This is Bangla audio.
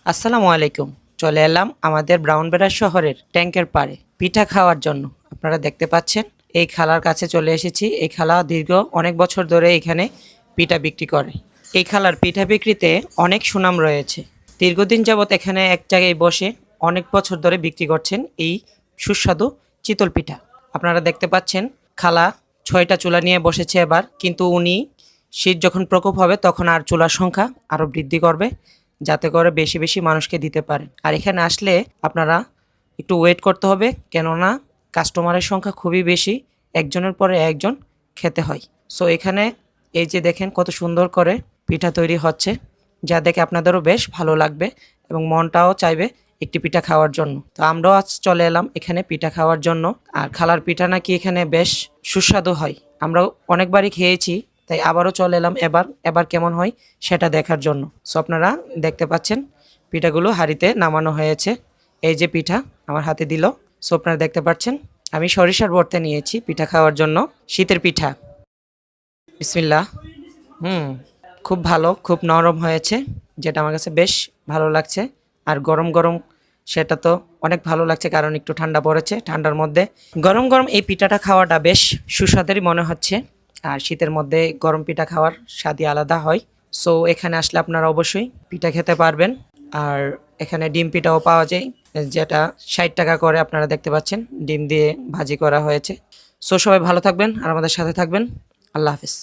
আসসালামু আলাইকুম। চলে এলাম আমাদের ব্রাউনবেড়া শহরের ট্যাঙ্কের পাড়ে পিঠা খাওয়ার জন্য। আপনারা দেখতে পাচ্ছেন এই খালার কাছে চলে এসেছি। এই খালা দীর্ঘ অনেক বছর ধরে এখানে পিঠা বিক্রি করে। এই খালার পিঠা বিক্রিতে অনেক সুনাম রয়েছে। দীর্ঘদিন যাবৎ এখানে এক জায়গায় বসে অনেক বছর ধরে বিক্রি করছেন এই সুস্বাদু চিতল পিঠা। আপনারা দেখতে পাচ্ছেন খালা ৬টা চুলা নিয়ে বসেছে এবার, কিন্তু উনি শীত যখন প্রকোপ হবে তখন আর চুলার সংখ্যা আরও বৃদ্ধি করবে, যাতে করে বেশি বেশি মানুষকে দিতে পারে। আর এখানে আসলে আপনারা একটু ওয়েট করতে হবে, কেননা কাস্টমারের সংখ্যা খুবই বেশি, একজনের পরে একজন খেতে হয়। সো এখানে এই যে দেখেন কত সুন্দর করে পিঠা তৈরি হচ্ছে, যা দেখে আপনাদেরও বেশ ভালো লাগবে এবং মনটাও চাইবে একটি পিঠা খাওয়ার জন্য। তো আমরাও আজ চলে এলাম এখানে পিঠা খাওয়ার জন্য। আর খালার পিঠা নাকি এখানে বেশ সুস্বাদু হয়, আমরাও অনেকবারই খেয়েছি, তাই আবারও চলে এলাম এবার কেমন হয় সেটা দেখার জন্য। সো আপনারা দেখতে পাচ্ছেন পিঠাগুলো হাঁড়িতে নামানো হয়েছে। এই যে পিঠা আমার হাতে দিল। সো আপনারা দেখতে পাচ্ছেন আমি সরিষার ভর্তা নিয়েছি পিঠা খাওয়ার জন্য, শীতের পিঠা। বিসমিল্লাহ। হুম, খুব ভালো, খুব নরম হয়েছে, যেটা আমার কাছে বেশ ভালো লাগছে। আর গরম গরম সেটা তো অনেক ভালো লাগছে, কারণ একটু ঠান্ডা পড়েছে। ঠান্ডার মধ্যে গরম গরম এই পিঠাটা খাওয়াটা বেশ সুস্বাদেরই মনে হচ্ছে। আর শীতের মধ্যে গরম পিঠা খাওয়ার স্বাদই আলাদা হয়। সো এখানে আসলে আপনারা অবশ্যই পিঠা খেতে পারবেন। আর এখানে ডিম পিঠাও পাওয়া যায়, যেটা ৬০ টাকা করে। আপনারা দেখতে পাচ্ছেন ডিম দিয়ে ভাজি করা হয়েছে। সো সবাই ভালো থাকবেন আর আমাদের সাথে থাকবেন। আল্লাহ হাফিজ।